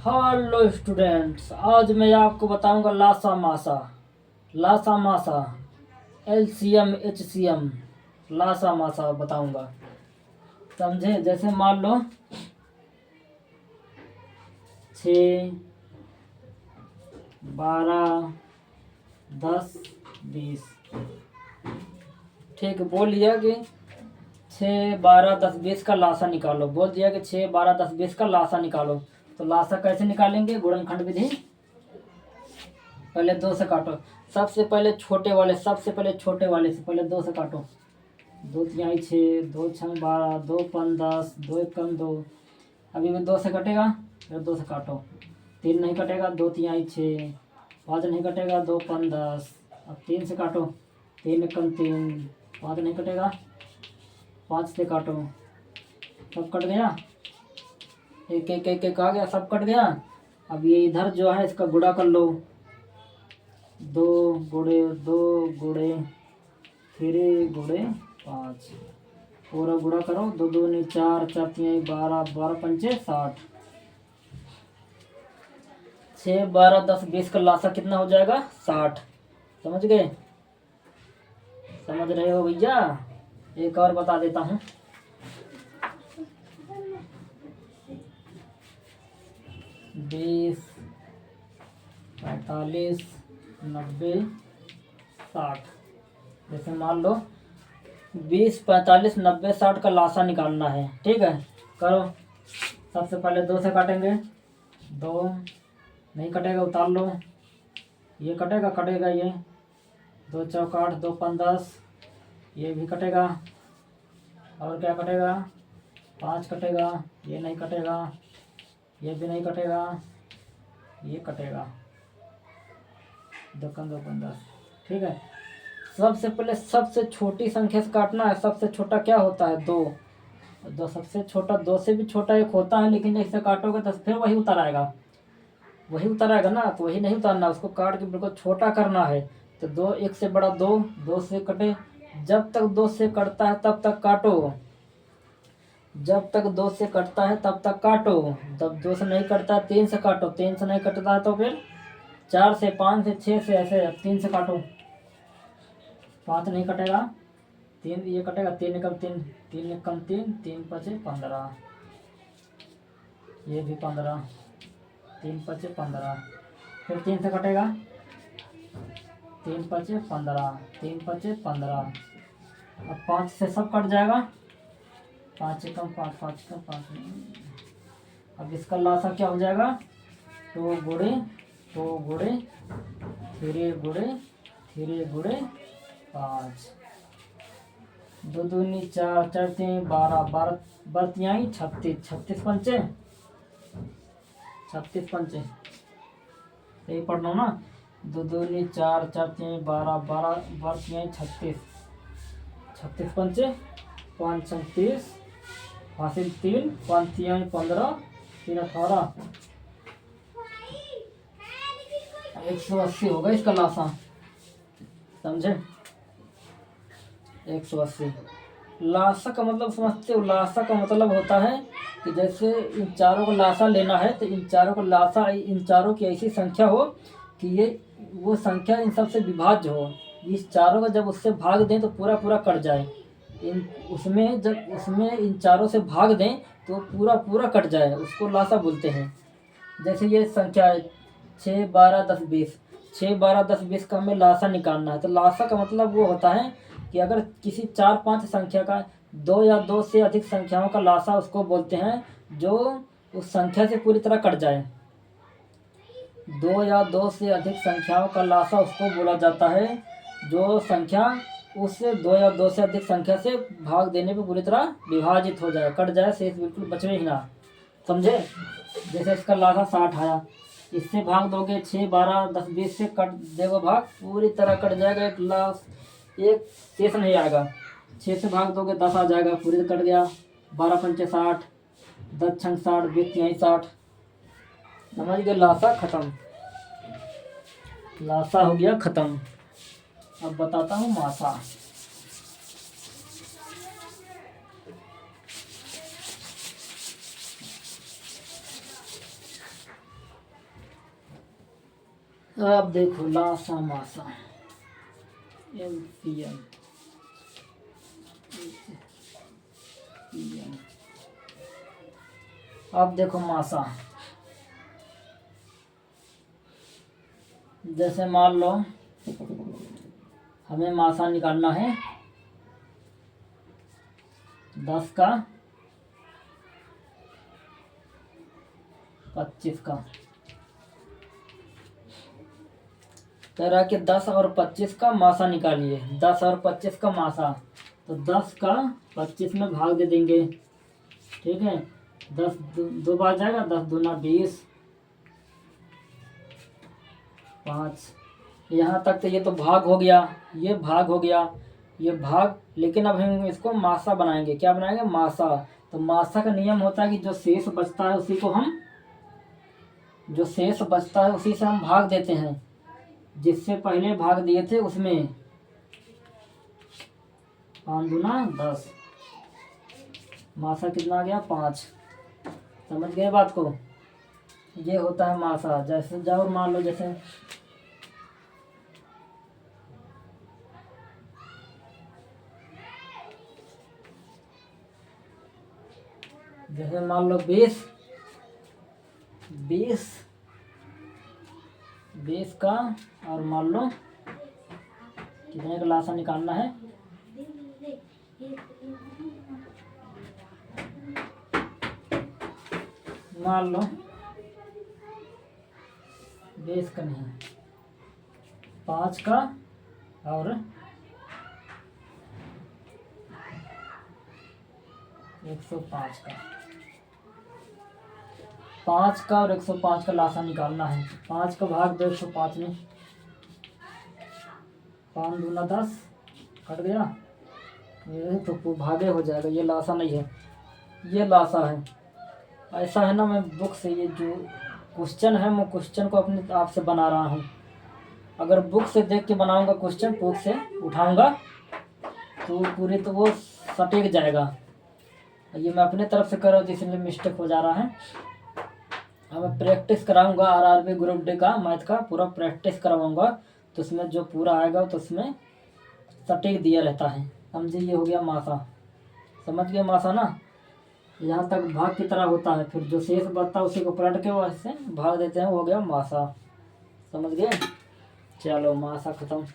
Hello students, आज मैं आपको बताऊंगा लासा मासा। लासा मासा, एलसीएम एचसीएम, लासा मासा बताऊंगा। समझे? जैसे मान लो 6, 12, 10, 20। ठीक, बोल दिया कि 6, 12, 10, 20 का लासा निकालो। बोल दिया कि 6, 12, 10, 20 का लासा निकालो। तो लासा कैसे निकालेंगे? गुणनखंड विधि। पहले 2 से काटो। सबसे पहले छोटे वाले से पहले 2 से काटो। 2 तिहाई 6, 2 छंग 12, 2 पन 10, 2 एक कम 2। अभी भी 2 से कटेगा, फिर 2 से काटो। 3 नहीं कटेगा, 2 तिहाई 6, 5 नहीं कटेगा, 2 पन 10। अब 3 से काटो, 3 एक कम 3, 5 नहीं कटेगा, 5 से काटो। सब कट गया, एक एक एक एक आ गया, सब कट गया। अब ये इधर जो है इसका गुणा कर लो। 2 गुणे 2 गुणे 3 गुणे 5, पूरा गुणा करो। 2 दूनी 4, 4 तिहाई 12, 12 पंचे 60। 6, 12, 10, 20 का लासा कितना हो जाएगा? 60। समझ गए? समझ रहे हो भैया? एक और बता देता हूँ। 20, 45, 90, 60। जैसे मान लो 20, 45, 90, 60 का लासा निकालना है। ठीक है, करो। सबसे पहले 2 से काटेंगे। 2 नहीं कटेगा, उतार लो। ये कटेगा, कटेगा ये। 2 चौक 8, 2 पन 10, ये भी कटेगा। और क्या कटेगा? 5 कटेगा, ये नहीं कटेगा, ये भी नहीं कटेगा, ये कटेगा। 2 कम 2 पन 10। ठीक है, सबसे पहले सबसे छोटी संख्या से काटना है। सबसे छोटा क्या होता है? 2। 2 सबसे छोटा, 2 से भी छोटा एक होता है, लेकिन इससे काटोगे तो फिर वही उतर आएगा। वही उतर आएगा ना, तो वही नहीं उतारना, उसको काट के बिल्कुल छोटा करना है। तो 2, 1 से बड़ा 2, 2 से कटे। जब तक 2 से कटता है तब तक काटो। जब तक 2 से कटता है तब तक काटो। जब 2 से नहीं कटता है 3 से काटो। 3 से नहीं कटता है तो फिर 4 से, 5 से, 6 से, ऐसे 3 से काटो। 5 नहीं कटेगा, 3 ये कटेगा। 3 एकम 3, 3 एकम 3, 3 पचे 15, ये भी 15, 3 पचे 15। फिर 3 से कटेगा, 3 पचे 15, 3 पचे 15। अब 5 से सब कट जाएगा। 5 एकम 5, 5 एकम 5। अब इसका लासा क्या हो जाएगा? 2 गुणे 2 गुणे 3 गुणे 3 गुणे 5। 2 दूनी 4, 4 तिहाई 12, 12 12 तिहाई 36, 36 पंचे 36 पंचे। सही पढ़ लो ना। 2 दूनी 4, 4 तिहाई 12, 12 12 तिहाई 36, 36 पंचे 5 छंग 30, हासिल 3, 5 तिहाई 15, 3 18। 180 होगा इसका लासा। समझे? 180। लासा का मतलब समझते हो? लासा का मतलब होता है कि जैसे इन चारों को लासा लेना है, तो इन चारों को लासा, इन चारों की ऐसी संख्या हो कि ये वो संख्या इन सबसे विभाज्य हो। इस चारों का जब उससे भाग दें तो पूरा पूरा कट जाए। इन उसमें जब उसमें इन चारों से भाग दें तो पूरा पूरा कट जाए, उसको लासा बोलते हैं। जैसे ये संख्या है 6, 12, 10, 20। 6, 12, 10, 20 का हमें लासा निकालना है। तो लासा का मतलब वो होता है कि अगर किसी 4, 5 संख्या का, 2 या 2 से अधिक संख्याओं का लासा उसको बोलते हैं जो उस संख्या से पूरी तरह कट जाए। 2 या 2 से अधिक संख्याओं का लासा उसको बोला जाता है जो संख्या उस 2 या 2 से अधिक संख्या से भाग देने पर पूरी तरह विभाजित हो जाए, कट जाए, शेष बिल्कुल बचे ही ना। समझे? जैसे इसका लासा 60 आया, इससे भाग दोगे 6, 12, 10, 20 से कट देगा भाग, पूरी तरह कट जाएगा। एक शेष नहीं आएगा। 6 से भाग दोगे 10 आ जाएगा, पूरी कट गया। 12 पंचे 60, 10 छंग 60, 20 तिहाई 60। समझ गए? लासा खत्म। लासा हो गया खत्म। अब बताता हूँ मासा। अब देखो लासा मासा LCM अब देखो मासा, जैसे मान लो हमें मासा निकालना है 10 का 25 का, कह रहा कि 10 और 25 का मासा निकालिए। 10 और 25 का मासा, तो 10 का 25 में भाग दे देंगे, ठीक है। 10 दो बार जाएगा, 10 दूना 20, 5, यहाँ तक तो ये तो भाग हो गया, ये भाग हो गया, ये भाग। लेकिन अब हम इसको मासा बनाएंगे। क्या बनाएंगे? मासा। तो मासा का नियम होता है कि जो शेष बचता है उसी को हम, जो शेष बचता है उसी से हम भाग देते हैं। जिससे पहले भाग दिए थे उसमें 5 दूना 10, मासा कितना आ गया? 5। समझ गए बात को? ये होता है मासा। जैसे जाओ मान लो, जैसे मान लो 20 का, और मान लो कितने का लासा निकालना है? मान लो 20 का नहीं, 5 का और 105 का, 5 का और 105 का लासा निकालना है। 5 का भाग दो 105 में, 5 दूना 10, कट गया, ये तो भागे हो जाएगा। ये लासा नहीं है, ये लासा है। ऐसा है ना, मैं बुक से ये जो क्वेश्चन है, मैं क्वेश्चन को अपने आप से बना रहा हूँ। अगर बुक से देख के बनाऊंगा क्वेश्चन, बुक से उठाऊंगा तो पूरे तो वो सटीक जाएगा। ये मैं अपने तरफ से कर रहा हूँ, इसलिए मिस्टेक हो जा रहा है। अब मैं प्रैक्टिस कराऊंगा RRB ग्रुप डी का मैथ का पूरा प्रैक्टिस करवाऊंगा, तो उसमें जो पूरा आएगा तो उसमें सटीक दिया रहता है। समझे? ये हो गया मासा। समझ गए मासा ना? यहाँ तक भाग की तरह होता है, फिर जो शेष बचता है उसी को पलट के वैसे भाग देते हैं, वो हो गया मासा। समझ गए? चलो मासा खत्म।